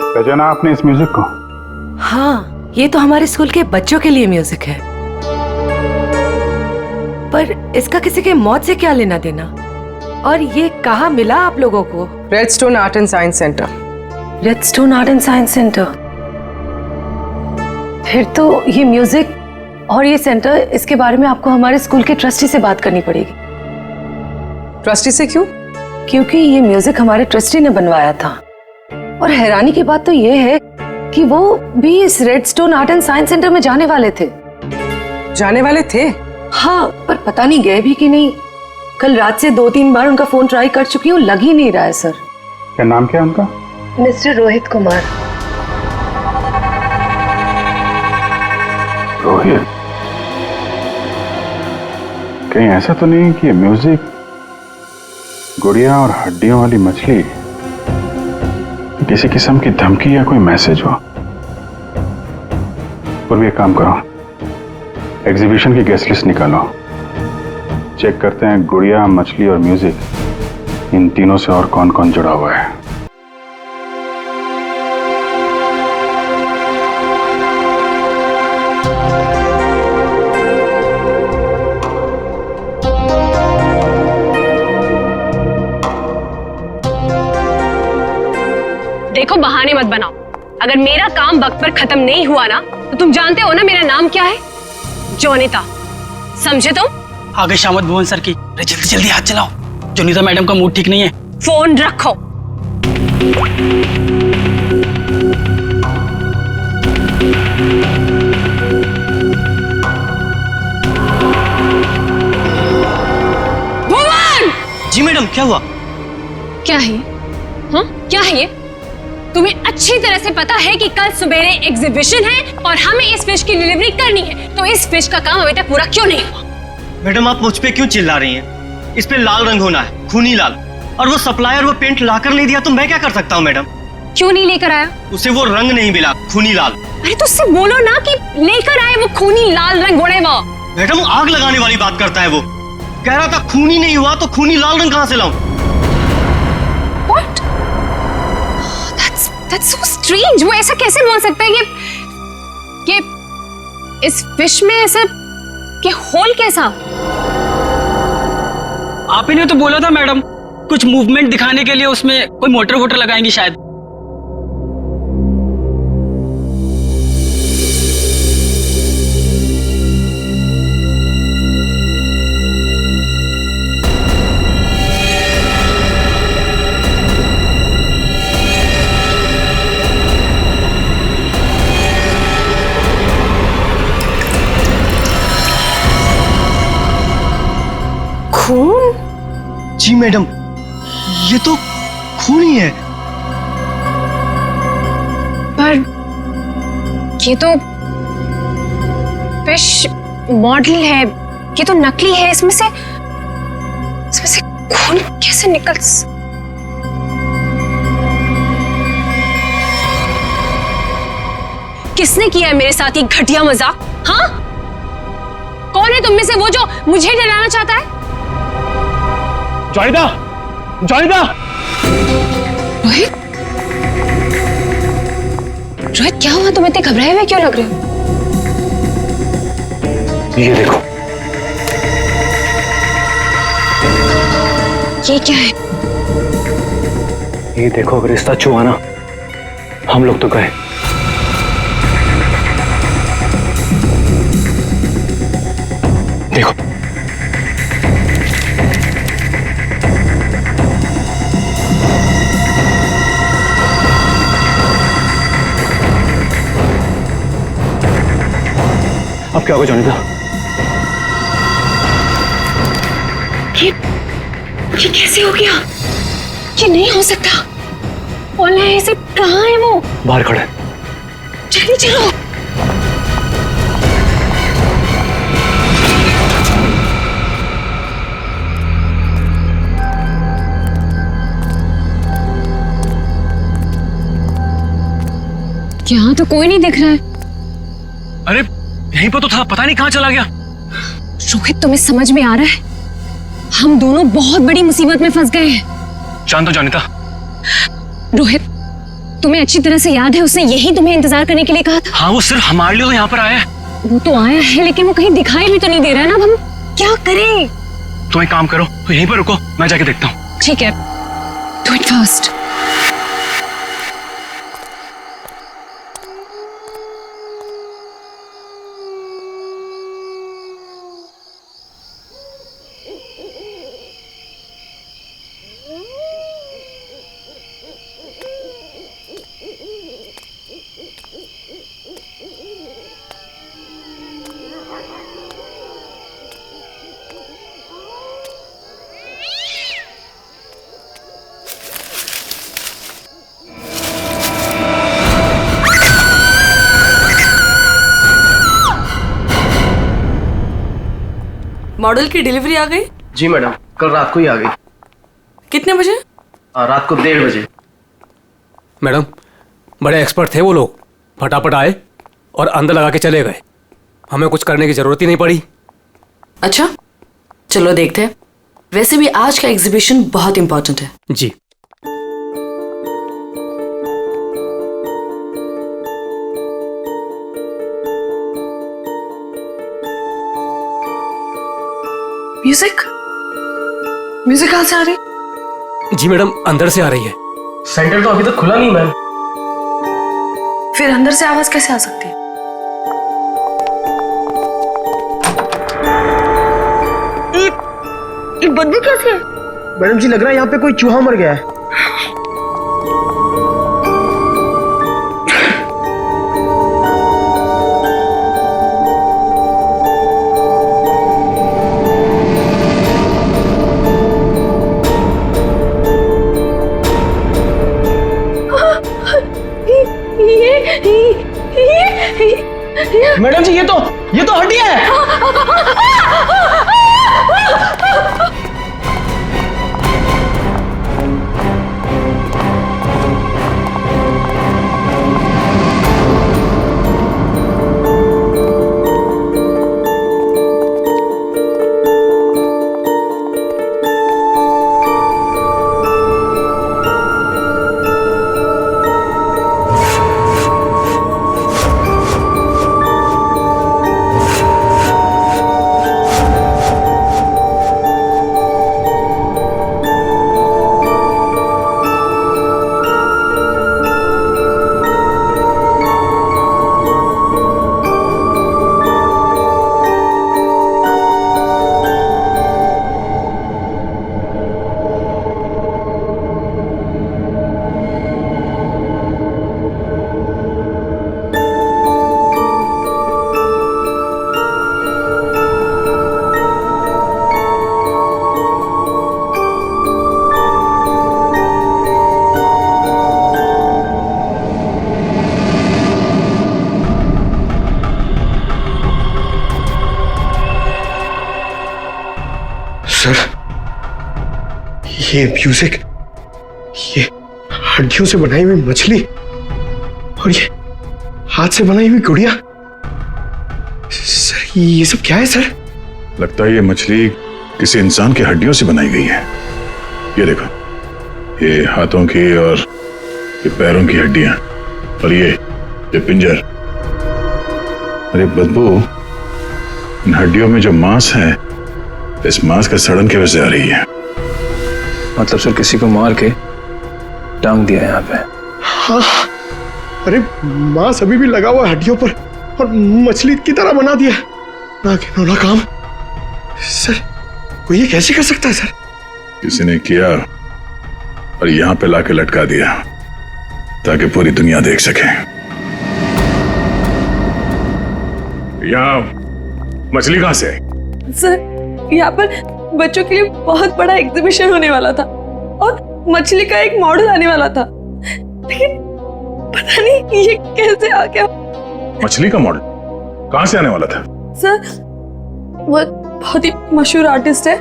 पहचाना आपने इस म्यूजिक को? हाँ, ये तो हमारे स्कूल के बच्चों के लिए म्यूजिक है। पर इसका किसी के मौत से क्या लेना देना? और ये कहाँ मिला आप लोगों को? Redstone art and science centre. Redstone art and science centre. फिर तो ये म्यूजिक और ये सेंटर, इसके बारे में आपको हमारे स्कूल के ट्रस्टी से बात करनी पड़ेगी। ट्रस्टी से क्यों? क्योंकि ये म्यूजिक हमारे ट्रस्टी ने बनवाया था। और हैरानी की बात तो ये है कि वो भी इस redstone art and science centre में जाने वाले थे। जाने वाले थे? हाँ, पर पता नहीं गए भी कि नहीं। कल रात से 2-3 बार उनका फोन ट्राई कर चुकी हूँ, लग ही नहीं रहा है सर। क्या नाम क्या है उनका? मिस्टर रोहित कुमार। रोहित? कहीं ऐसा तो नहीं कि म्यूजिक गुड़िया और हड्डियों वाली मछली किसी किस्म की धमकी या कोई मैसेज हो? और भी एक काम करो, एग्जीबिशन की गेस्ट लिस्ट निकालो, चेक करते हैं गुड़िया, मछली और म्यूजिक, इन तीनों से और कौन कौन जुड़ा हुआ है। देखो, बहाने मत बनाओ। अगर मेरा काम वक्त पर खत्म नहीं हुआ ना, तो तुम जानते हो ना मेरा नाम क्या है? जोनिता, समझे तुम? आ गए शामत भुवन सर की। अरे जल्दी जल्दी हाथ चलाओ, जोनिता मैडम का मूड ठीक नहीं है। फोन रखो। भुवन! जी मैडम, क्या हुआ? क्या है ये? हाँ, क्या है ये? तुम्हें अच्छी तरह से पता है कि कल सुबेरे एग्जीबिशन है और हमें इस फिश की डिलीवरी करनी है, तो इस फिश का काम अभी तक पूरा क्यों नहीं हुआ? मैडम, आप मुझ पे क्यों चिल्ला रही हैं? इस पे लाल रंग होना है, खूनी लाल। और वो सप्लायर वो पेंट लाकर नहीं दिया तो मैं क्या कर सकता हूँ मैडम? क्यों नहीं लेकर आया? उसे वो रंग नहीं मिला, खूनी लाल। अरे तो उससे बोलो ना कि लेकर आए वो खूनी लाल रंग। गोड़े वो मैडम, आग लगाने वाली बात करता है वो। कह रहा था खूनी नहीं हुआ तो खूनी लाल रंग कहाँ से लाऊं? What? That's so strange. वो ऐसा कैसे बोल सकता है कि इस फिश में ऐसा कि होल कैसा? आप ही ने तो बोला था मैडम, कुछ मूवमेंट दिखाने के लिए उसमें कोई मोटर वोटर लगाएंगी शायद। खून? जी मैडम, ये तो खून ही है। पर ये तो फिश मॉडल है, ये तो नकली है। इसमें से खून कैसे निकल? किसने किया है मेरे साथ ये घटिया मजाक? हाँ, कौन है तुम में से वो जो मुझे डराना चाहता है? जोनिता! जोनिता! रोहित? रोहित, क्या हुआ? तुम इतने घबराए हुए क्यों लग रहे हो? ये देखो। ये क्या है? ये देखो, अगर रिश्ता छुआ ना, हम लोग तो गए। देखो, अब क्या होगा जोनिता? ये कैसे हो गया? ये नहीं हो सकता। बोला है इसे, कहाँ है वो? बाहर खड़ा है। जल्दी चलो। यहाँ तो कोई नहीं दिख रहा है। अरे यहीं पर तो था, पता नहीं कहाँ चला गया। रोहित, तुम्हें समझ में आ रहा है? हम दोनों बहुत बड़ी मुसीबत में फंस गए हैं। शांत हो जोनिता। रोहित, तुम्हें अच्छी तरह से याद है उसने यही तुम्हें इंतजार करने के लिए कहा था? हाँ, वो सिर्फ हमारे लिए तो यहाँ पर आया है। वो तो आया है लेकिन वो कहीं दिखाई भी तो नहीं दे रहा है ना। अब हम क्या करें? तुम एक काम करो, तो यहीं पर रुको, मैं जाके देखता हूँ। ठीक है, डू इट फर्स्ट। मॉडल की डिलीवरी आ गई? जी मैडम, कल रात को ही आ गई। कितने बजे? रात को 1:30 बजे। मैडम, बड़े एक्सपर्ट थे वो लोग, फटाफट आए और अंदर लगा के चले गए। हमें कुछ करने की जरूरत ही नहीं पड़ी। अच्छा, चलो देखते हैं। वैसे भी आज का एग्जीबिशन बहुत इंपॉर्टेंट है। जी। म्यूजिक म्यूजिक कहाँ से आ रही? जी मैडम, अंदर से आ रही है। सेंटर तो अभी तक खुला नहीं मैम। फिर अंदर से आवाज कैसे आ सकती है? ये बदबू कैसे है? मैडम जी, लग रहा है यहाँ पे कोई चूहा मर गया है। मैडम जी, ये तो हड्डी है। सर, ये म्यूजिक, ये हड्डियों से बनाई हुई मछली और ये हाथ से बनाई हुई गुड़िया, सर ये सब क्या है सर? लगता है ये मछली किसी इंसान की हड्डियों से बनाई गई है। ये देखो, ये हाथों की और ये पैरों की हड्डियां और ये पिंजर। अरे बदबू, इन हड्डियों में जो मांस है, इस मांस का सड़न की वजह से आ रही है। मतलब सर किसी को मार के टांग दिया यहाँ पे। हाँ, अरे मांस अभी भी लगा हुआ है हड्डियों पर और मछली की तरह बना दिया। ना घिनौना काम सर, कोई ये कैसे कर सकता है सर? किसी ने किया और यहां पे लाके लटका दिया ताकि पूरी दुनिया देख सके। यहाँ मछली कहां से आई? सर, यहाँ पर बच्चों के लिए बहुत बड़ा एग्जीबिशन होने वाला था और मछली का एक मॉडल आने वाला था, लेकिन पता नहीं ये कैसे आ गया। मछली का मॉडल कहां से आने वाला था? सर, वो बहुत ही मशहूर आर्टिस्ट है,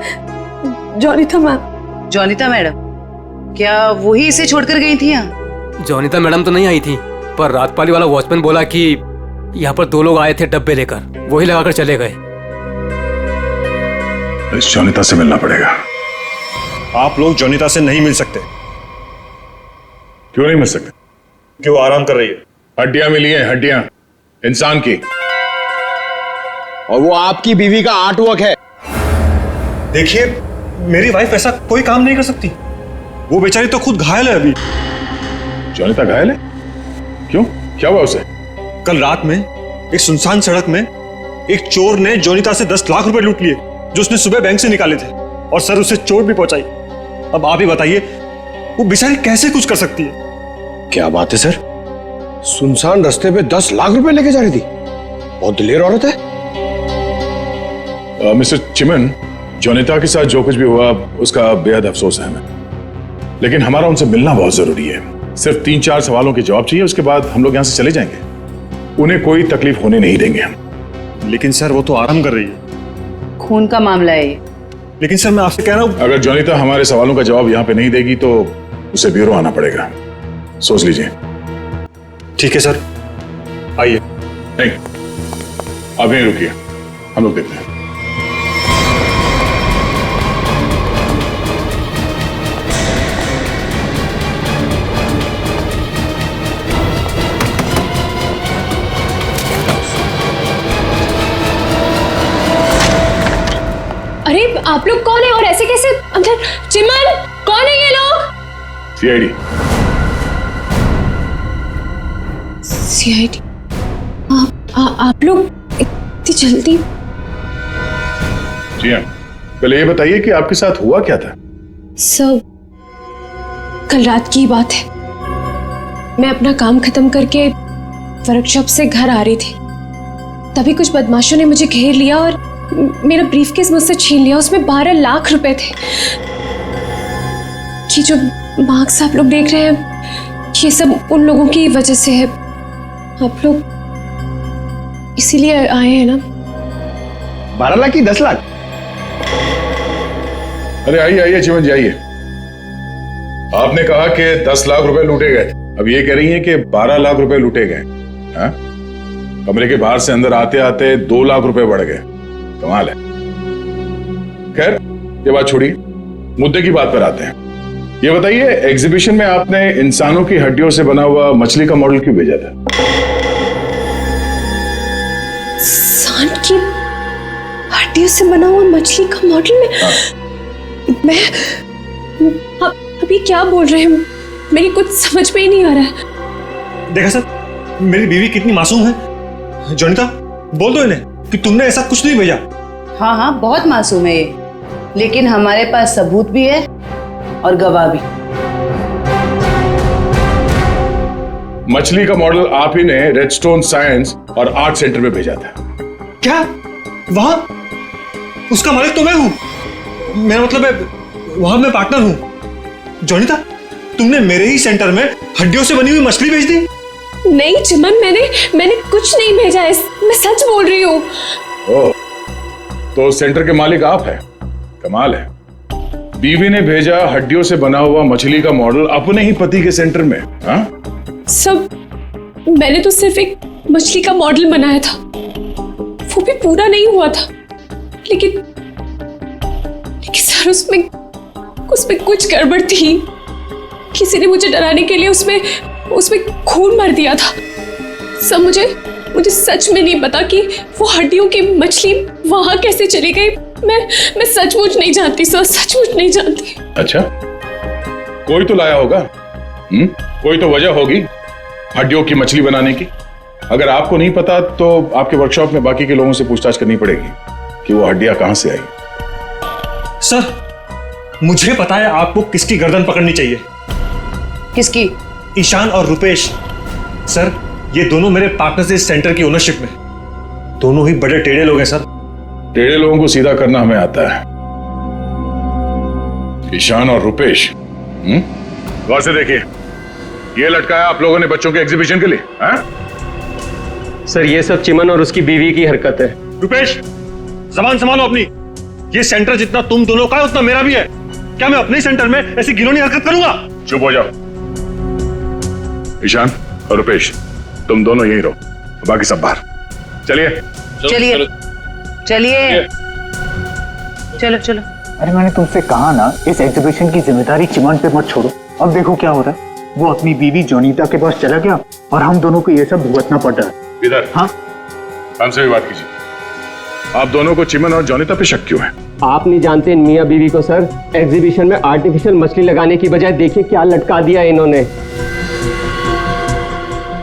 जॉनिता मैम। जॉनिता मैडम, क्या वही इसे छोड़कर गई थी यहाँ? जॉनिता मैडम तो नहीं आई थी, पर रातपाली वाला वॉचमैन बोला कि यहाँ पर 2 लोग आए थे डब्बे लेकर, वही लगाकर चले गए। इस जॉनिता से मिलना पड़ेगा। आप लोग जॉनिता से नहीं मिल सकते। क्यों नहीं मिल सकते? कि वो आराम कर रही है। हड्डियां मिली हैं, हड्डियां इंसान की। और वो आपकी बीवी का आर्ट वर्क है। देखिए, मेरी वाइफ ऐसा कोई काम नहीं कर सकती। वो बेचारी तो खुद घायल है अभी। जोनिता घायल है? क्यों, क्या हुआ उसे? कल रात में एक सुनसान सड़क में एक चोर ने जोनिता से 10 लाख रुपए लूट लिए, जो उसने सुबह बैंक से निकाले थे, और सर उसे चोट भी पहुंचाई। अब आप ही बताइए, वो बेचारी कैसे कुछ कर सकती है? क्या बात है सर, सुनसान रास्ते पे 10 लाख रुपए लेके जा रही थी। बहुत दिलेर औरत है। मिस्टर चिमन, जोनिता के साथ जो कुछ भी हुआ उसका बेहद अफसोस है हमें, लेकिन हमारा उनसे मिलना बहुत जरूरी है। सिर्फ 3-4 सवालों के जवाब चाहिए, उसके बाद हम लोग यहाँ से चले जाएंगे। उन्हें कोई तकलीफ होने नहीं देंगे हम। लेकिन सर, वो तो आराम कर रही है। खून का मामला है ये। लेकिन सर, मैं आपसे कह रहा हूँ, अगर जोनिता हमारे सवालों का जवाब यहाँ पे नहीं देगी तो उसे ब्यूरो आना पड़ेगा। सोच लीजिए। ठीक है सर, आइए। नहीं, आप यहीं रुकिए, हम लोग देखते हैं। अरे आप लोग कौन है और ऐसे कैसे अंदर? चिमन, कौन है ये लोग? सीआईडी। सीआईडी? आप लोग इतनी जल्दी? जी हाँ, पहले ये बताइए कि आपके साथ हुआ क्या था? सब कल रात की बात है। मैं अपना काम खत्म करके वर्कशॉप से घर आ रही थी, तभी कुछ बदमाशों ने मुझे घेर लिया और मेरा ब्रीफकेस मुझसे छीन लिया। उसमें 12 लाख रुपए थे। ये जो मार्क्स आप लोग देख रहे हैं, ये सब उन लोगों की वजह से है। आप लोग इसीलिए आए हैं ना? 12 लाख की 10 लाख? अरे आइए आइए चिमन जी, आइए। आपने कहा कि 10 लाख रुपए लूटे गए, अब ये कह रही हैं कि 12 लाख रुपए लूटे गए। हाँ? कमरे के बाहर से अंदर आते आते 2 लाख रुपए बढ़ गए। कमाल है। खैर, ये बात छोड़िए, मुद्दे की बात पर आते हैं। ये बताइए, एग्जीबिशन में आपने इंसानों की हड्डियों से बना हुआ मछली का मॉडल क्यों भेजा था? इंसान की हड्डियों से बना हुआ मछली का मॉडल में? मैं अभी क्या बोल रहे हैं? मेरी कुछ समझ में ही नहीं आ रहा है। देखा सर, मेरी बीवी कितनी मासूम है। जोनिता, बोल दो इन्हें कि तुमने ऐसा कुछ नहीं भेजा। हाँ हाँ, बहुत मासूम है ये, लेकिन हमारे पास सबूत भी है और गवाह भी। मछली का मॉडल आप ही ने रेडस्टोन साइंस और आर्ट सेंटर में भेजा था। क्या? वहां उसका मालिक तो मैं हूं। मेरा मतलब है, वहां मैं पार्टनर हूं। जोनिता, तुमने मेरे ही सेंटर में हड्डियों से बनी हुई मछली भेज दी? नहीं चिमन, मैंने कुछ नहीं भेजा है, मैं सच बोल रही हूँ। ओह, तो सेंटर के मालिक आप हैं। कमाल है। बीवी ने भेजा हड्डियों से बना हुआ मछली का मॉडल अपने ही पति के सेंटर में। हाँ? सब मैंने तो सिर्फ एक मछली का मॉडल बनाया था, वो भी पूरा नहीं हुआ था। लेकिन सर, उसमें कुछ गड़बड़ थी। किसी ने मुझे डराने के लिए उसमें खून भर दिया था। सब मुझे सच में नहीं पता कि वो हड्डियों की मछली वहां कैसे चली गई। मैं सचमुच नहीं जानती सर, सचमुच नहीं जानती। अच्छा, कोई तो लाया होगा। कोई तो वजह होगी हड्डियों की मछली बनाने की। अगर आपको नहीं पता तो आपके वर्कशॉप में बाकी के लोगों से पूछताछ करनी पड़ेगी कि वो हड्डियां कहां से आई। सर, मुझे पता है आपको किसकी गर्दन पकड़नी चाहिए। किसकी? ईशान और रुपेश। सर, ये दोनों मेरे पार्टनर्स इस सेंटर की ओनरशिप में। दोनों ही बड़े टेढ़े लोग हैं सर। टेढ़े लोगों को सीधा करना हमें आता है। ईशान और रुपेश, गौर से देखिए, ये लटकाया आप लोगों ने बच्चों के एग्जीबिशन के लिए। सर, ये सब चिमन और उसकी बीवी की हरकत है। रुपेश, जबान संभालो अपनी। ये सेंटर जितना तुम दोनों का है उतना मेरा भी है। क्या मैं अपने सेंटर में ऐसी घिनौनी हरकत करूंगा? चुप हो जाओ। ईशान और रुपेश, तुम दोनों यहीं रहो, बाकी सब बाहर। चलिए चलिए चलिए, चलो। अरे मैंने तुमसे कहा ना, इस एग्जीबिशन की जिम्मेदारी चिमन पे मत छोड़ो। अब देखो क्या हो रहा है। वो अपनी बीवी जोनीता के पास चला गया और हम दोनों को ये सब भुगतना पड़ रहा है। इधर। हाँ, हमसे भी बात कीजिए। आप दोनों को चिमन और जोनीता पे शक क्यों है? आप नहीं जानते मियाँ बीवी को सर। एग्जीबिशन में आर्टिफिशियल मछली लगाने की बजाय देखिए क्या लटका दिया इन्होंने।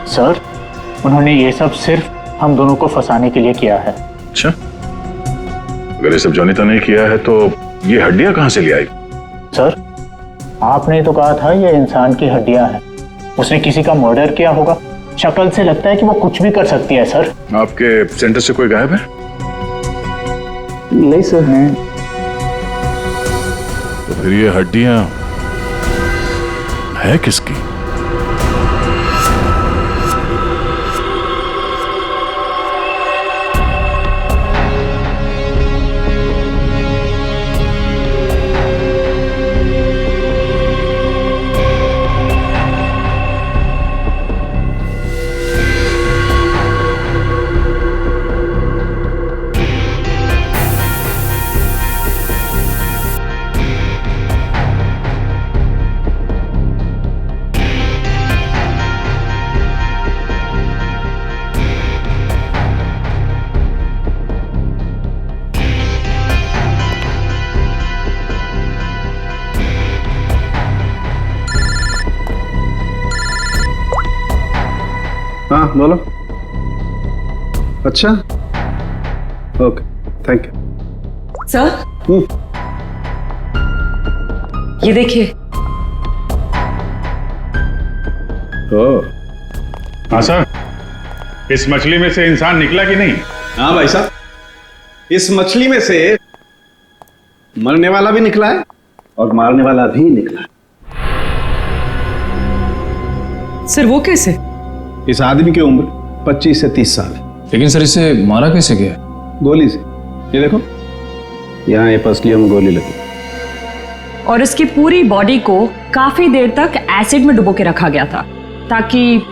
सर उन्होंने ये सब सिर्फ हम दोनों को फंसाने के लिए किया है। अच्छा, अगर ये सब जोनीता ने किया है तो ये हड्डियां कहां से ले आई? सर आपने तो कहा था ये इंसान की हड्डियां हैं। उसने किसी का मर्डर किया होगा। शक्ल से लगता है कि वो कुछ भी कर सकती है। सर आपके सेंटर से कोई गायब है? नहीं सर। तो फिर ये हड्डियां है किसकी? हाँ बोलो। अच्छा ओके थैंक यू। सर ये देखिए। हाँ सर, इस मछली में से इंसान निकला कि नहीं? हाँ भाई साहब, इस मछली में से मरने वाला भी निकला है और मारने वाला भी निकला है। सर वो कैसे? इस आदमी की उम्र 25 से 30 साल है। लेकिन सर इसे मारा कैसे गया? गोली से। ये देखो, यहाँ ये पसलियों में गोली लगी। और इसकी पूरी बॉडी को काफी देर तक एसिड में डुबो के रखा गया था ताकि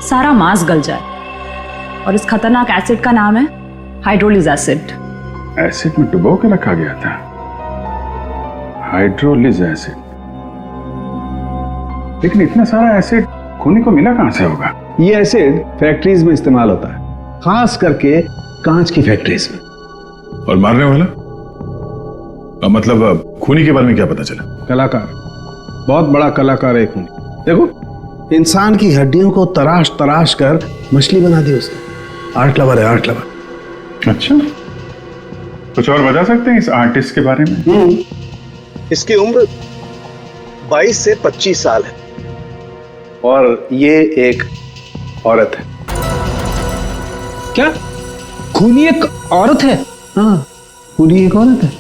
सारा मांस गल जाए। और इस खतरनाक एसिड का नाम है हाइड्रोलिज एसिड। एसिड में डुबो के रखा गया था? हाइड्रोलिज एसिड? लेकिन इतना सारा एसिड खूनी को मिला कहां से होगा? ये एसिड फैक्ट्रीज में इस्तेमाल होता है, खास करके कांच की फैक्ट्रीज में। और मारने वाला? मतलब खूनी के बारे में क्या पता चला? कलाकार, बहुत बड़ा कलाकार है खूनी। देखो, इंसान की हड्डियों को तराश तराश कर मछली बना दी उसने। आर्ट लवर है, आर्ट लवर। अच्छा, कुछ और बता सकते हैं इस आर्टिस्ट के बारे में? इसकी उम्र 22 से 25 साल है और ये एक औरत है। क्या खूनी एक औरत है? हाँ, खूनी एक औरत है।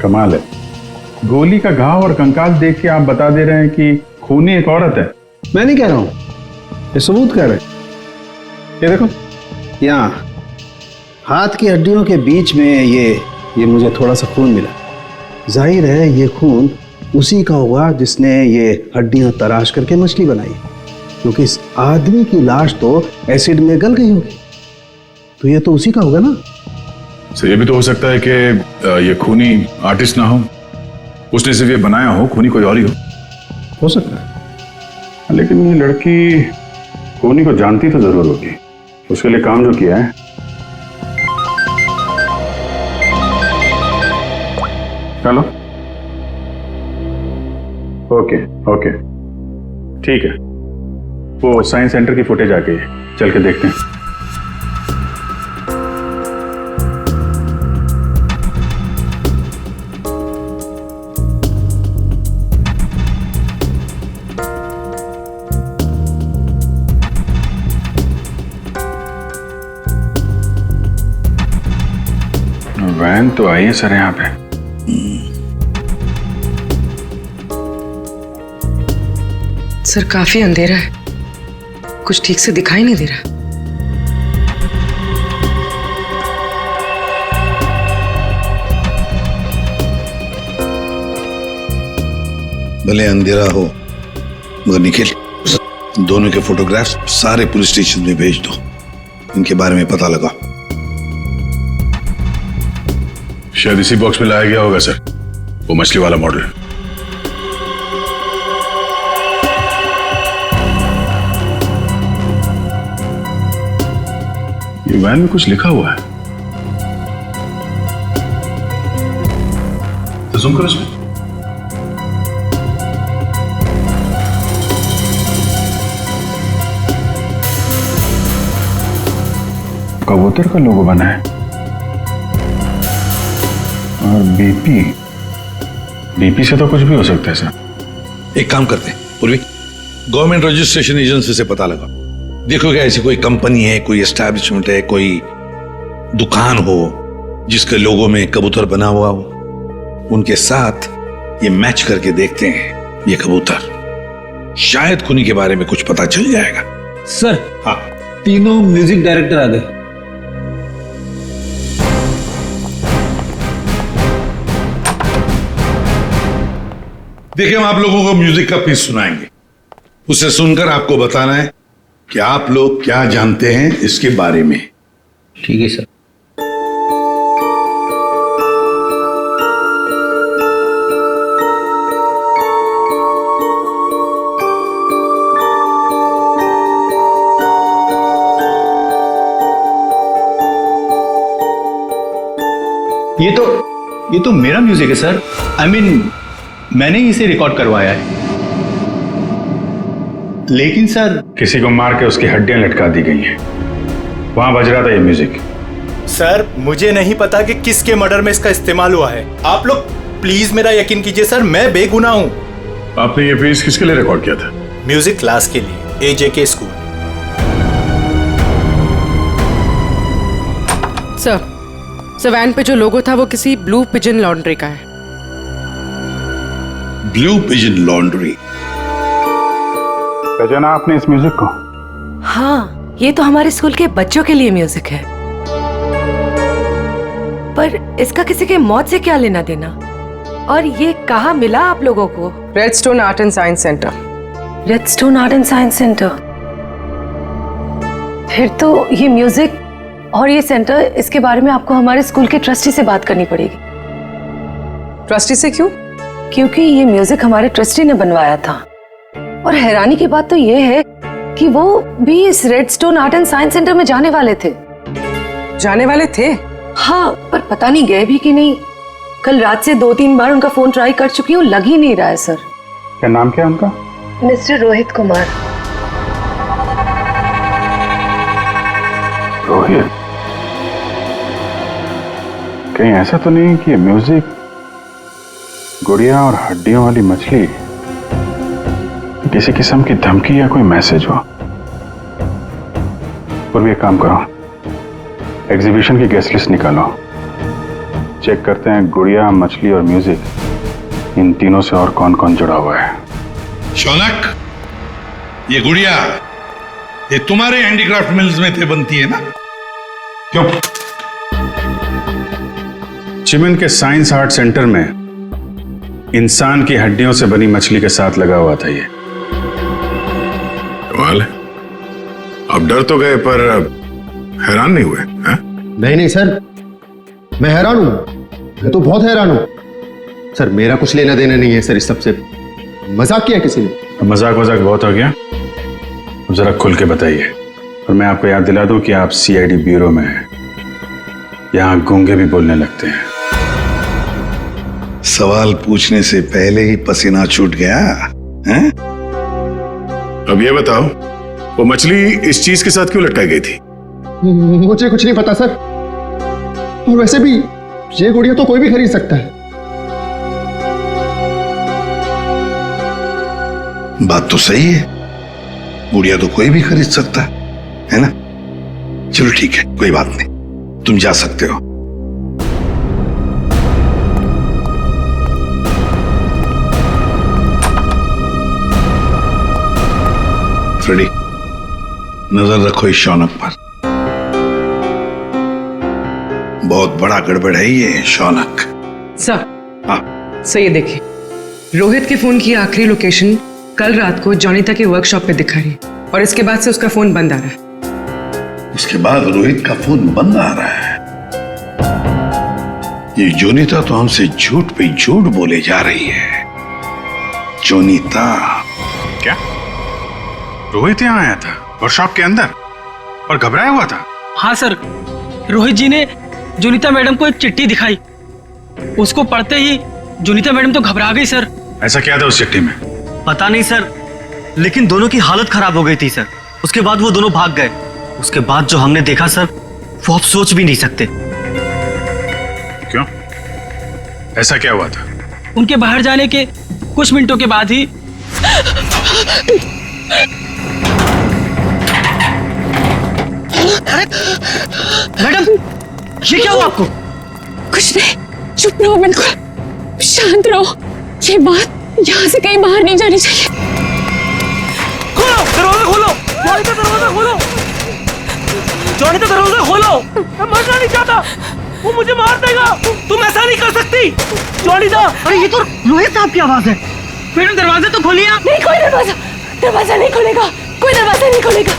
कमाल है, गोली का घाव और कंकाल देख के आप बता दे रहे हैं कि खूनी एक औरत है। मैं नहीं कह रहा हूं, ये सबूत कह रहे हैं। ये देखो, यहाँ हाथ की हड्डियों के बीच में ये मुझे थोड़ा सा खून मिला। जाहिर है ये खून उसी का होगा जिसने ये हड्डियां तराश करके मछली बनाई, क्योंकि इस आदमी की लाश तो एसिड में गल गई होगी, तो ये तो उसी का होगा ना। सर ये भी तो हो सकता है कि ये खूनी आर्टिस्ट ना हो, उसने सिर्फ ये बनाया हो, खूनी कोई और ही हो सकता है। लेकिन ये लड़की खूनी को जानती तो जरूर होगी, उसके लिए काम जो किया है। चलो ओके ओके ठीक है, वो साइंस सेंटर की फुटेज आ गई है, चल के देखते हैं। वैन तो आई है सर यहाँ पे। सर काफी अंधेरा है, कुछ ठीक से दिखाई नहीं दे रहा। भले अंधेरा हो मगर निखिल, दोनों के फोटोग्राफ्स सारे पुलिस स्टेशन में भेज दो, इनके बारे में पता लगा। शायद इसी बॉक्स में लाया गया होगा सर, वो मछली वाला मॉडल। ये वैन में कुछ लिखा हुआ है। तो जूम करो इसमें। कबूतर का लोगो बना है और बीपी से तो कुछ भी हो सकता है सर। एक काम करते हैं पूर्वी, गवर्नमेंट रजिस्ट्रेशन एजेंसी से पता लगा, देखो क्या ऐसी कोई कंपनी है, कोई एस्टैब्लिशमेंट है, कोई दुकान हो जिसके लोगो में कबूतर बना हुआ हो, उनके साथ ये मैच करके देखते हैं ये कबूतर, शायद खुनी के बारे में कुछ पता चल जाएगा। सर हाँ, तीनों म्यूजिक डायरेक्टर आ गए। देखिए, हम आप लोगों को म्यूजिक का पीस सुनाएंगे, उसे सुनकर आपको बताना है कि आप लोग क्या जानते हैं इसके बारे में। ठीक है सर। ये तो मेरा म्यूजिक है सर। आई मीन मैंने ही इसे रिकॉर्ड करवाया है। लेकिन सर, किसी को मार के उसकी हड्डियां लटका दी गई हैं, वहां बज रहा था ये म्यूजिक। सर मुझे नहीं पता कि किसके मर्डर में इसका इस्तेमाल हुआ है। आप लोग प्लीज मेरा यकीन कीजिए सर, मैं बेगुनाह हूं। आपने ये पीस किसके लिए रिकॉर्ड किया था? म्यूजिक क्लास के लिए, एजेके स्कूल। सर वैन पे जो लोगो था वो किसी ब्लू पिजन लॉन्ड्री का है। Blue pigeon laundry? पहचाना आपने इस म्यूजिक को? हाँ, ये तो हमारे स्कूल के बच्चों के लिए म्यूजिक है, पर इसका किसी के मौत से क्या लेना देना? और ये कहाँ मिला आप लोगों को? Redstone art and science centre. Redstone art and science centre? फिर तो ये म्यूजिक और ये सेंटर, इसके बारे में आपको हमारे स्कूल के ट्रस्टी से बात करनी पड़ेगी। ट्रस्टी से क्यों? क्योंकि ये म्यूजिक हमारे ट्रस्टी ने बनवाया था, और हैरानी की बात तो ये है कि वो भी इस redstone art and science centre में जाने वाले थे। जाने वाले थे? हाँ, पर पता नहीं गए भी कि नहीं। कल रात से 2-3 बार उनका फोन ट्राई कर चुकी हूँ, लग ही नहीं रहा है सर। क्या नाम क्या है उनका? मिस्टर रोहित कुमार। रोहित? कहीं ऐसा तो नहीं कि म्यूजिक गुड़िया और हड्डियों वाली मछली किसी किस्म की धमकी या कोई मैसेज हो? और भी एक काम करो, एग्जीबिशन की गेस्ट लिस्ट निकालो, चेक करते हैं गुड़िया, मछली और म्यूजिक, इन तीनों से और कौन कौन जुड़ा हुआ है। शौनक, ये गुड़िया ये तुम्हारे हैंडीक्राफ्ट मिल्स में थे बनती है ना? क्यों? चिमन के साइंस आर्ट सेंटर में इंसान की हड्डियों से बनी मछली के साथ लगा हुआ था ये। कमाल है, अब डर तो गए पर हैरान नहीं हुए? है? नहीं सर, मैं हैरान हूं, मैं तो बहुत हैरान हूं सर। मेरा कुछ लेना देना नहीं है सर इस सबसे। मजाक किया किसी ने। मजाक बहुत हो गया, अब जरा खुल के बताइए। और मैं आपको याद दिला दूं कि आप सीआईडी ब्यूरो में हैं, यहां गूंगे भी बोलने लगते हैं। सवाल पूछने से पहले ही पसीना छूट गया हैं? अब ये बताओ, वो मछली इस चीज के साथ क्यों लटकाई गई थी? मुझे कुछ नहीं पता सर, और वैसे भी ये गुड़िया तो कोई भी खरीद सकता है। बात तो सही है, गुड़िया तो कोई भी खरीद सकता है ना? चलो ठीक है, कोई बात नहीं, तुम जा सकते हो। फ्रेडी, नजर रखो इस शौनक पर, बहुत बड़ा गड़बड़ है ये शौनक। सर, हाँ सर ये देखिए, रोहित के फोन की आखिरी लोकेशन कल रात को जॉनिता के वर्कशॉप पे दिखा रही है, और इसके बाद से उसका फोन बंद आ रहा है। उसके बाद रोहित का फोन बंद आ रहा है? ये जोनीता तो हमसे झूठ पे झूठ बोले जा रही है। जोनीता? क्या रोहित यहाँ आया था वर्कशॉप के अंदर और घबराया हुआ था? हाँ सर, रोहित जी ने जोनीता मैडम को एक चिट्ठी दिखाई। उसको पढ़ते ही जोनीता मैडम तो घबरा गई सर। ऐसा क्या था उस चिट्ठी में? पता नहीं सर, लेकिन दोनों की हालत खराब हो गई थी सर। उसके बाद वो दोनों भाग गए। उसके बाद जो हमने देखा सर, वो आप सोच भी नहीं सकते। क्यों? ऐसा क्या हुआ था? उनके बाहर जाने के कुछ मिनटों के बाद ही मैडम, ये क्या हुआ आपको? कुछ नहीं, चुप रहो, बिल्कुल शांत रहो। ये बात यहाँ से कहीं बाहर नहीं जानी चाहिए। खोलो दरवाजा, खोलो जोनीता, दरवाजा खोलो जोनीता, दरवाजा खोलो। मैं मरना नहीं चाहता, वो मुझे मार देगा। तुम ऐसा नहीं कर सकती जोनीता। अरे ये तो रोहित साहब की आवाज है। मैडम दरवाजा तो खोलिए आप। नहीं, कोई दरवाजा नहीं खुलेगा, कोई दरवाजा नहीं खुलेगा।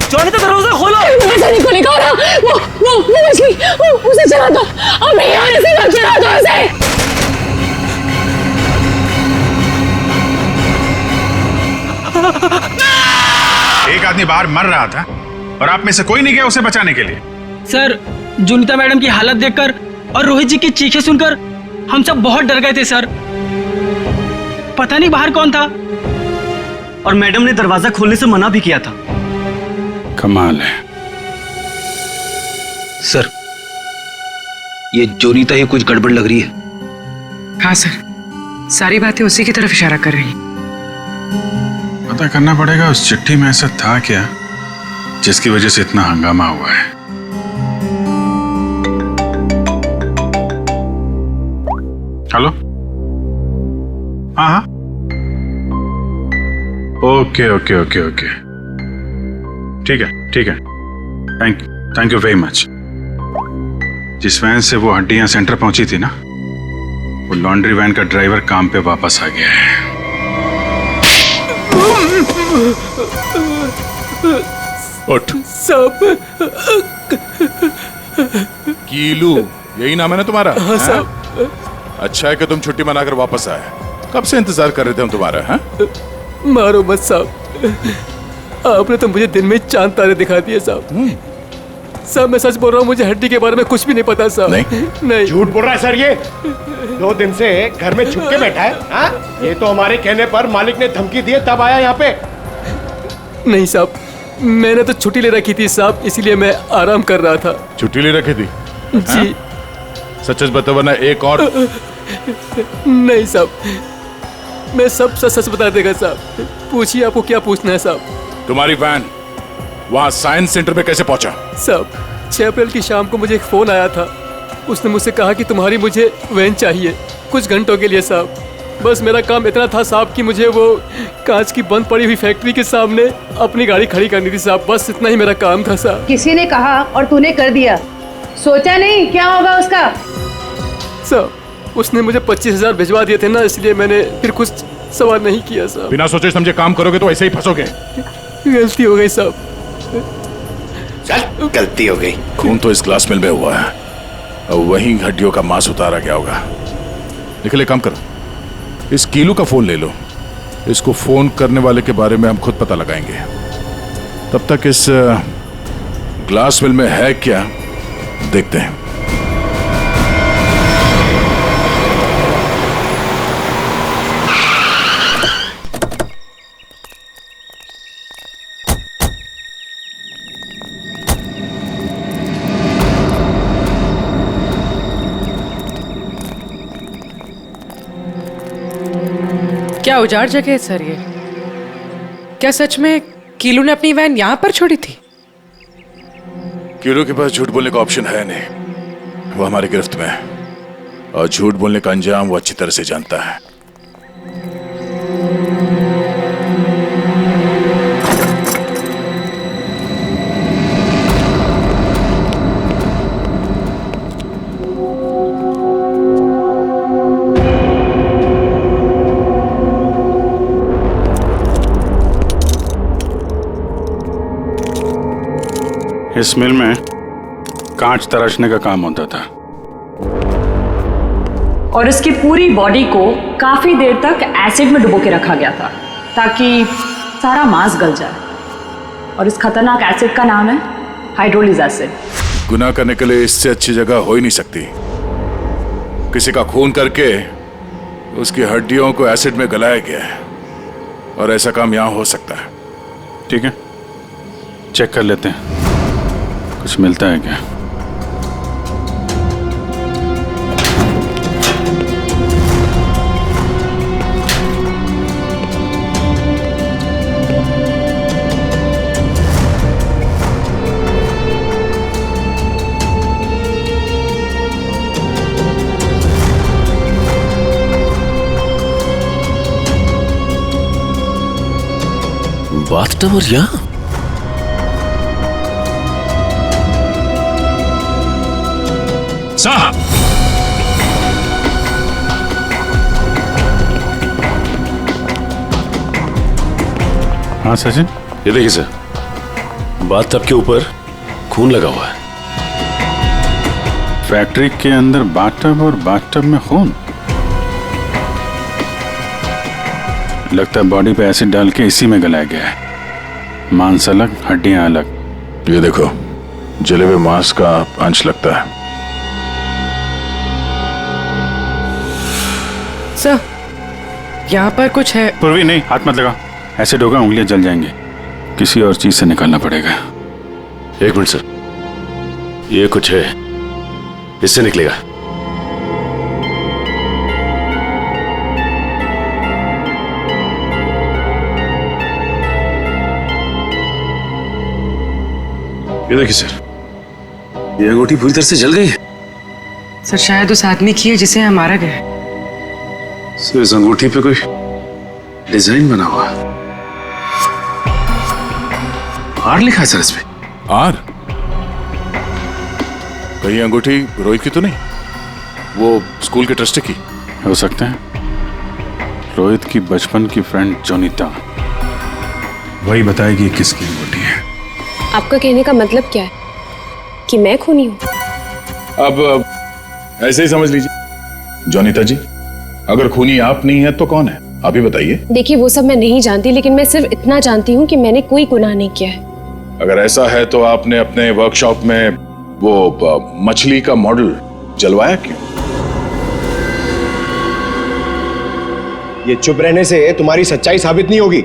जोनीता दरवाजा खोलो। दरवाजा नहीं खुलेगा। और वो मछली, उसे चला दो, और मैं यहाँ से चला दो उसे। एक आदमी बाहर मर रहा था और आप में से कोई नहीं गया उसे बचाने के लिए? सर, जोनीता मैडम की हालत देखकर और रोहित जी की चीखें सुनकर हम सब बहुत डर गए थे सर। पता नहीं बाहर कौन था, और मैडम ने दरवाजा खोलने से मना भी किया था। कमाल है सर, ये जोनीता ही कुछ गड़बड़ लग रही है। हाँ सर, सारी बातें उसी की तरफ इशारा कर रही हैं। पता करना पड़ेगा उस चिट्ठी में ऐसा था क्या जिसकी वजह से इतना हंगामा हुआ है। हेलो, हाँ हाँ, ओके ओके ओके ओके, ठीक है, थैंक यू वेरी मच। जिस वैन से वो हड्डियां सेंटर पहुंची थी ना, वो लॉन्ड्री वैन का ड्राइवर काम पे वापस आ गया है। उठ सब कीलू, यही नाम है ना तुम्हारा? हाँ साहब। अच्छा है कि तुम छुट्टी मनाकर वापस आए। कब से इंतजार कर रहे थे हम तुम्हारा। हाँ, मारो मत साहब, आपने तो मुझे दिन में चांद तारे दिखा दिए साहब। साहब मैं सच बोल रहा हूँ, मुझे हड्डी के बारे में कुछ भी नहीं पता साहब। नहीं झूठ बोल रहा है सर। ये 2 दिन से घर में छुप के बैठा है। हाँ? ये तो हमारे कहने पर मालिक ने धमकी दी तब आया यहाँ पे। नहीं साहब, मैंने तो छुट्टी ले रखी थी साहब, इसीलिए मैं आराम कर रहा था। छुट्टी ले रखी थी? जी। सच बता, वरना एक और। नहीं साहब, मैं सब सच बता देगा साहब। पूछिए, आपको क्या पूछना है साहब। तुम्हारी वैन वहाँ साइंस सेंटर में कैसे पहुंचा? साहब 6 अप्रैल की शाम को मुझे एक फोन आया था। उसने मुझसे कहा कि तुम्हारी मुझे वैन चाहिए कुछ घंटों के लिए साहब। बस मेरा काम इतना था साहब कि मुझे वो कांच की बंद पड़ी हुई फैक्ट्री के सामने अपनी गाड़ी खड़ी करनी थी साहब। बस इतना ही मेरा काम था साहब। किसी ने कहा और तूने कर दिया, सोचा नहीं क्या होगा उसका? साहब उसने मुझे 25,000 भिजवा दिए थे ना, इसलिए मैंने फिर कुछ सवाल नहीं किया साहब। बिना सोचे समझे काम करोगे तो ऐसे ही फंसोगे। गलती हो गई साहब। चल, गलती हो गई। खून तो इस ग्लास मिल में हुआ है, और वहीं हड्डियों का मांस उतारा गया होगा। निकले, काम करो, इस कीलू का फोन ले लो। इसको फोन करने वाले के बारे में हम खुद पता लगाएंगे। तब तक इस ग्लास मिल में है क्या देखते हैं। क्या उजाड़ जगह है सर ये? क्या सच में कीलू ने अपनी वैन यहाँ पर छोड़ी थी? कीलू के पास झूठ बोलने का ऑप्शन है नहीं, वो हमारी गिरफ्त में है, और झूठ बोलने का अंजाम वो अच्छी तरह से जानता है। इस मिल में कांच तराशने का काम होता था, और इसकी पूरी बॉडी को काफी देर तक एसिड में डुबो के रखा गया था ताकि सारा मांस गल जाए। और इस खतरनाक एसिड का नाम है हाइड्रोलिज एसिड। गुनाह करने के लिए इससे अच्छी जगह हो ही नहीं सकती। किसी का खून करके उसकी हड्डियों को एसिड में गलाया गया है, और ऐसा काम यहां हो सकता है। ठीक है, चेक कर लेते हैं कुछ मिलता है क्या। बाथटब और यहाँ साहब, हाँ सचिन, ये देखिए सर, बाथटब के ऊपर खून लगा हुआ है। फैक्ट्री के अंदर बाथटब और बाथटब में खून। लगता है बॉडी पे एसिड डाल के इसी में गलाया गया है। मांस अलग, हड्डियां अलग। ये देखो, जले हुए मांस का अंश लगता है। सर, यहाँ पर कुछ है। पूर्वी नहीं, हाथ मत लगा। एसिड होगा, उंगलियां जल जाएंगी। किसी और चीज से निकालना पड़ेगा। एक मिनट सर, ये कुछ है, इससे निकलेगा। ये देखिए सर, ये अंगूठी पूरी तरह से जल गई है। सर, शायद उस आदमी की है जिसे यहाँ मारा गया है। सर, इस अंगूठी पे कोई डिजाइन बना हुआ है। आर लिखा है सर इस पे। आर? कहीं अंगूठी रोहित की तो नहीं? वो स्कूल के ट्रस्टी की हो सकता है। रोहित की बचपन की फ्रेंड जोनीता, वही बताएगी किसकी अंगूठी है। आपका कहने का मतलब क्या है? कि मैं खूनी हूँ? अब ऐसे ही समझ लीजिए। जोनीता जी, अगर खूनी आप नहीं है तो कौन है, आप ही बताइए। देखिए, वो सब मैं नहीं जानती, लेकिन मैं सिर्फ इतना जानती हूँ कि मैंने कोई गुनाह नहीं किया है। अगर ऐसा है तो आपने अपने वर्कशॉप में वो मछली का मॉडल जलवाया क्यों? ये चुप रहने से तुम्हारी सच्चाई साबित नहीं होगी।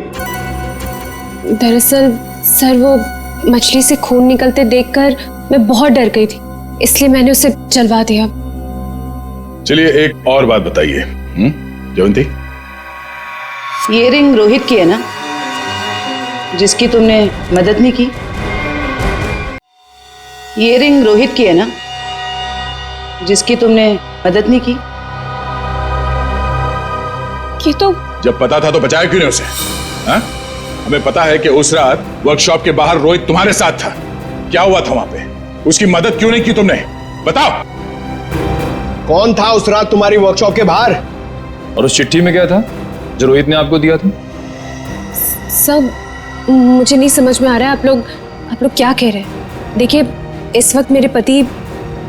दरअसल सर, वो मछली से खून निकलते देखकर मैं बहुत डर गई थी, इसलिए मैंने उसे जलवा दिया। चलिए, एक और बात बताइए जयंती। ये रिंग रोहित की है ना, जिसकी तुमने मदद नहीं की? ये रिंग रोहित की है ना, जिसकी तुमने मदद नहीं की? ये तो जब पता था तो बचाया क्यों नहीं उसे? हा? हमें पता है कि उस रात वर्कशॉप के बाहर रोहित तुम्हारे साथ था। क्या हुआ था वहां पे? उसकी मदद क्यों नहीं की तुमने? बताओ। कौन था उस रात तुम्हारी वर्कशॉप के बाहर? और उस चिट्ठी में क्या था जो रोहित ने आपको दिया था? सब मुझे नहीं समझ में आ रहा है। आप लोग क्या कह रहे हैं? देखिए, इस वक्त मेरे पति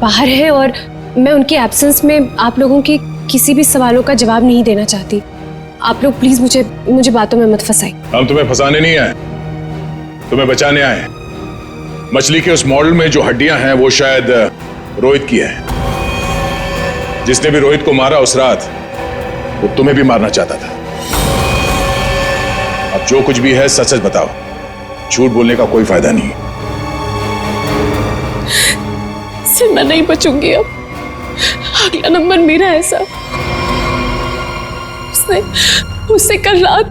बाहर है और मैं उनके एब्सेंस में आप लोगों के किसी भी सवालों का जवाब नहीं देना चाहती। आप लोग प्लीज मुझे बातों में मत फंसाइए। हम तुम्हें फंसाने नहीं आए, तुम्हें बचाने आए। मछली के उस मॉडल में जो हड्डियां हैं वो शायद रोहित की है। जिसने भी रोहित को मारा उस रात, वो तुम्हें भी मारना चाहता था। अब जो कुछ भी है सच सच बताओ, झूठ बोलने का कोई फायदा नहीं। सर, मैं नहीं बचूंगी अब। अगला नंबर मेरा है सर। उसने कल रात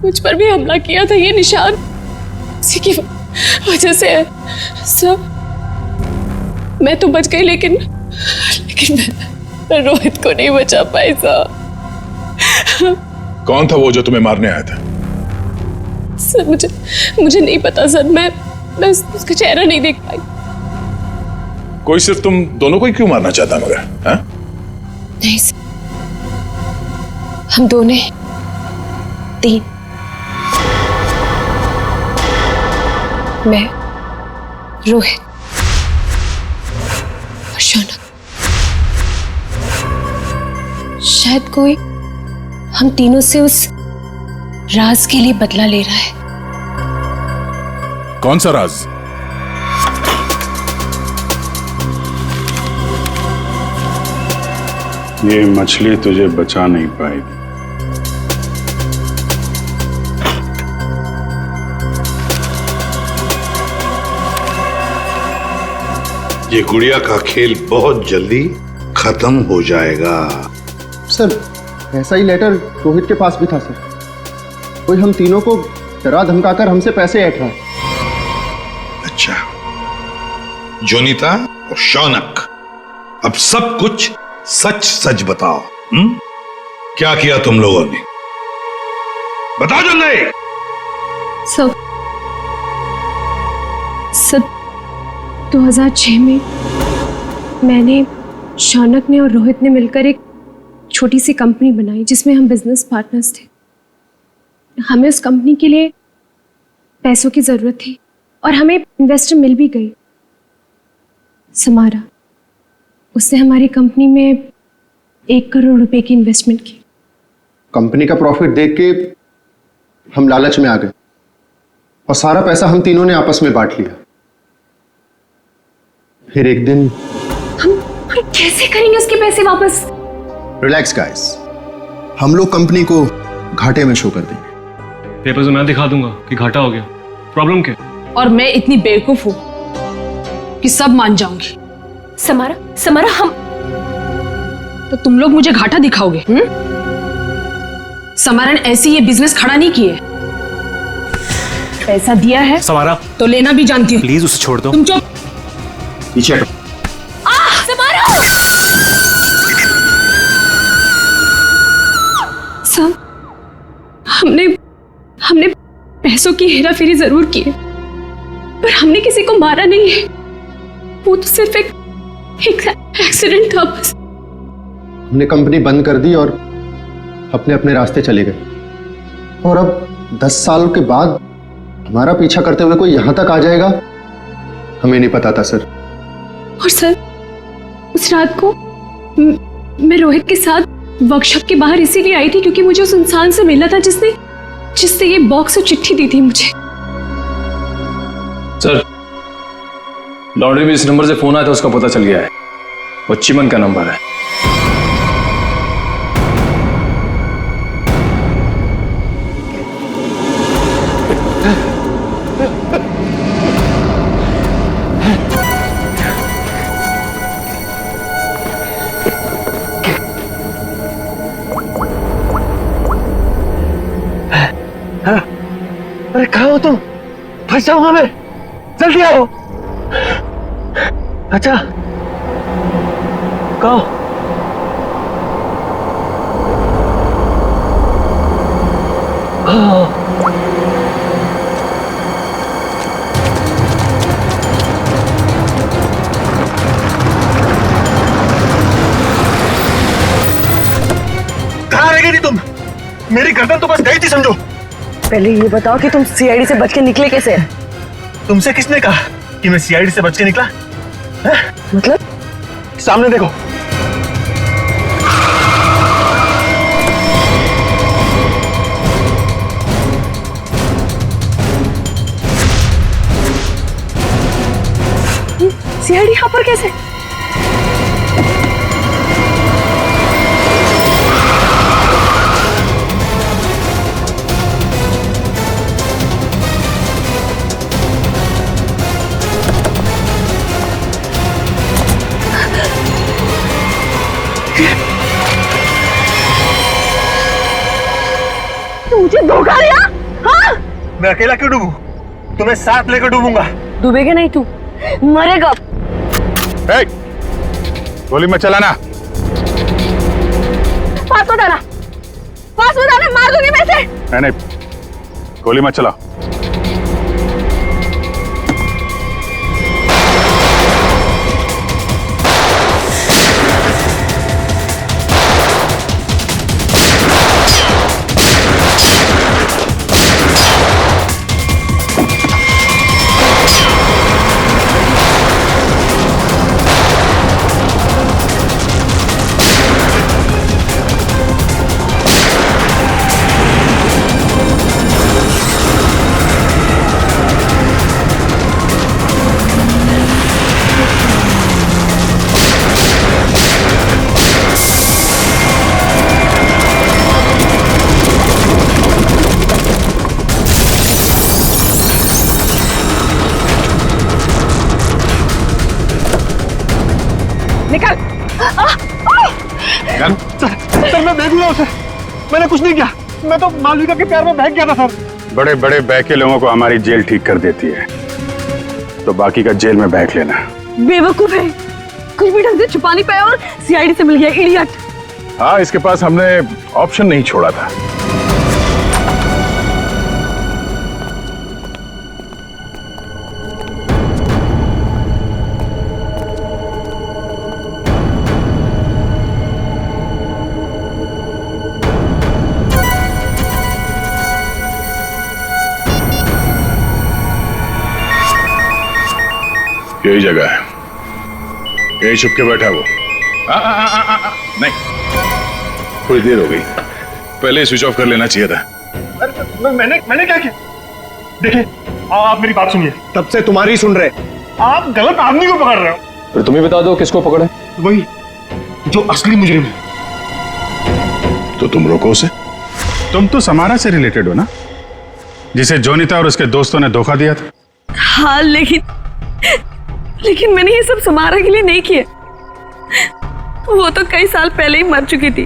मुझ पर भी हमला किया था। ये निशान उसी की वजह से है सर। मैं तो बच गई, लेकिन मैं रोहित को नहीं बचा पाई सर। कौन था वो जो तुम्हें मारने आया था? सर, मुझे नहीं पता सर। मैं उसका चेहरा नहीं देख पाई। कोई सिर्फ तुम दोनों को ही क्यों मारना चाहता मगर? हाँ? नहीं सर, हम दोनों 3। मैं, रोहित और शौनक। शायद कोई हम तीनों से उस राज के लिए बदला ले रहा है। कौन सा राज? ये मछली तुझे बचा नहीं पाएगी। ये गुड़िया का खेल बहुत जल्दी खत्म हो जाएगा। सर ऐसा ही लेटर रोहित के पास भी था सर। कोई हम तीनों को डरा धमकाकर हमसे पैसे ऐंठ रहा है। अच्छा, जोनीता और शौनक, अब सब कुछ सच सच बताओ। क्या किया तुम लोगों ने? बताओ जल्दी। सब 2006 में मैंने, शौनक ने और रोहित ने मिलकर एक छोटी सी कंपनी बनाई जिसमें हम बिजनेस पार्टनर्स थे। हमें उस कंपनी के लिए पैसों की जरूरत थी और हमें इन्वेस्टर मिल भी गई, समारा। उसने हमारी कंपनी में 1 करोड़ रुपए की इन्वेस्टमेंट की। कंपनी का प्रॉफिट देख के हम लालच में आ गए और सारा पैसा हम तीनों ने आपस में बांट लिया। फिर एक दिन हम कैसे करेंगे उसके पैसे वापस? रिलैक्स गाइस, हम लोग कंपनी को घाटे में शो कर देंगे। पेपर से मैं दिखा दूंगा कि घाटा हो गया। प्रॉब्लम क्या? और मैं इतनी बेवकूफ हूं कि सब मान जाऊंगी। समारा हम, तो तुम लोग मुझे घाटा दिखाओगे? समारा ने ऐसी ये बिजनेस खड़ा नहीं किए। पैसा दिया है समारा तो लेना भी जानती हूँ। प्लीज उसे छोड़ दो। तुम चुप। पीछे हटो। सब हमने पैसों की हेराफेरी जरूर की है, पर हमने किसी को मारा नहीं है। वो तो सिर्फ एक एक्सीडेंट था बस। हमने कंपनी बंद कर दी और अपने अपने रास्ते चले गए। और अब 10 साल के बाद हमारा पीछा करते हुए कोई यहां तक आ जाएगा, हमें नहीं पता था सर। और सर, उस रात को मैं रोहित के साथ वर्कशॉप के बाहर इसीलिए आई थी क्योंकि मुझे उस इंसान से मिलना था जिससे ये बॉक्स और चिट्ठी दी थी मुझे। सर, लॉन्ड्री में इस नंबर से फोन आया था, उसका पता चल गया है। वो चिमन का नंबर है। अरे कहाँ हो तुम? फंस जाऊंगा मैं, जल्दी आओ। अच्छा कहो। कहाँ रह गई थी तुम? मेरी गर्दन तो बस गई थी समझो। पहले ये बताओ कि तुम सीआईडी से बच के निकले कैसे? तुमसे किसने कहा कि मैं सीआईडी से बच के निकला? मतलब? सामने देखो। सीआईडी यहाँ पर कैसे? मुझे धोखा दिया? हाँ? मैं अकेला क्यों डूबूं? तुम्हें साथ लेकर डूबूंगा। डूबेगा नहीं तू, मरेगा। गोली मत चलाना। पास मत आना, मार दूंगी मैं इसे। नहीं, गोली मत चलाओ। निकल। सर मैं बेगुनाह हूं सर, मैंने कुछ नहीं किया, मैं तो मालविका के प्यार में बहक गया था सर। बड़े बड़े बहके लोगों को हमारी जेल ठीक कर देती है, तो बाकी का जेल में बहक लेना। बेवकूफ है, कुछ भी ढंग से छुपा नहीं पाया और सीआईडी से मिल गया, इडियट। हाँ, इसके पास हमने ऑप्शन नहीं छोड़ा था। यही जगह है, यही छुप के बैठा वो। नहीं, थोड़ी देर हो गई, पहले स्विच ऑफ कर लेना चाहिए था। मैंने क्या किया? देखिए आप मेरी बात सुनिए, तब से तुम्हारी ही सुन रहे, आप गलत आदमी को पकड़ रहे हो। फिर तुम ही बता दो किसको पकड़े। वही जो असली मुजरिम है। तो तुम रोको उसे। तुम तो समारा से रिलेटेड हो ना, जिसे जोनिता और उसके दोस्तों ने धोखा दिया था। हाँ लेकिन मैंने ये सब समारा के लिए नहीं किए। वो तो कई साल पहले ही मर चुकी थी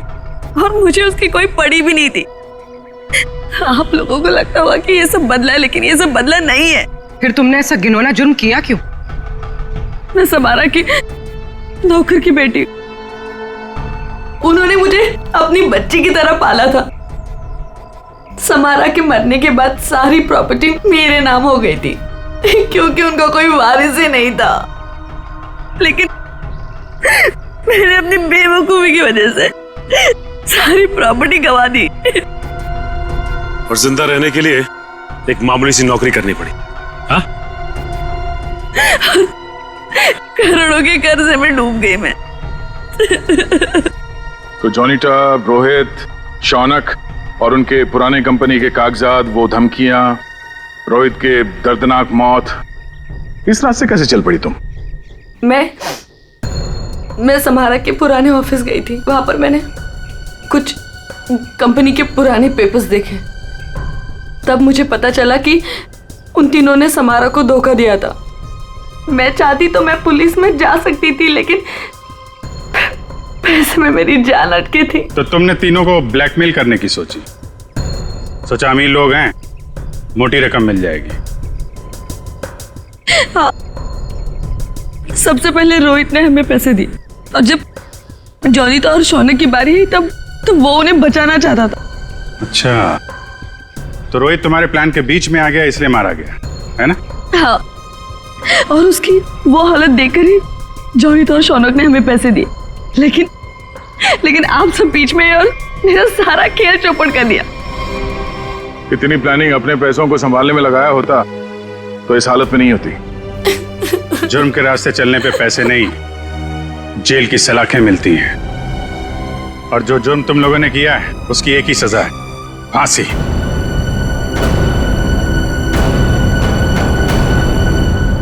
और मुझे उसकी कोई पड़ी भी नहीं थी। आप लोगों को लगता होगा कि ये सब बदला है, लेकिन ये सब बदला नहीं है। फिर तुमने ऐसा घिनौना जुर्म किया क्यों? मैं समारा की नौकर की बेटी, उन्होंने मुझे अपनी बच्ची की तरह पाला था। समारा के मरने के बाद सारी प्रॉपर्टी मेरे नाम हो गई थी क्योंकि उनका कोई वारिस ही नहीं था। लेकिन मैंने अपनी बेवकूफी की वजह से सारी प्रॉपर्टी गंवा दी और जिंदा रहने के लिए एक मामूली सी नौकरी करनी पड़ी। हाँ? करोड़ों के कर्जे में डूब गई मैं। तो जोनिता, रोहित, शौनक और उनके पुराने कंपनी के कागजात, वो धमकियां, रोहित के दर्दनाक मौत, इस रास्ते कैसे चल पड़ी तुम? मैं समारा के पुराने ऑफिस गई थी। वहां पर मैंने कुछ कंपनी के पुराने पेपर्स देखे। तब मुझे पता चला कि उन तीनों ने समारा को धोखा दिया था। मैं चाहती तो मैं पुलिस में जा सकती थी, लेकिन पैसे में मेरी जान अटकी थी। तो तुमने तीनों को ब्लैकमेल करने की सोची, सोचा अमीर लोग हैं, मोटी रकम मिल जाएगी। हाँ, सबसे पहले रोहित ने हमें पैसे दिए और जब जोनिता और शौनक की बारी आई तब वो उन्हें बचाना चाहता था। अच्छा, तो रोहित तुम्हारे प्लान के बीच में आ गया, इसलिए मारा गया, है ना? हाँ, और उसकी वो हालत देखकर ही जोनिता और शौनक ने हमें पैसे दिए। लेकिन आप सब बीच में और मेरा सारा खेल चौपट कर दिया। इतनी प्लानिंग अपने पैसों को संभालने में लगाया होता तो इस हालत में नहीं होती। जुर्म के रास्ते चलने पे पैसे नहीं, जेल की सलाखें मिलती हैं। और जो जुर्म तुम लोगों ने किया है उसकी एक ही सजा है, फांसी।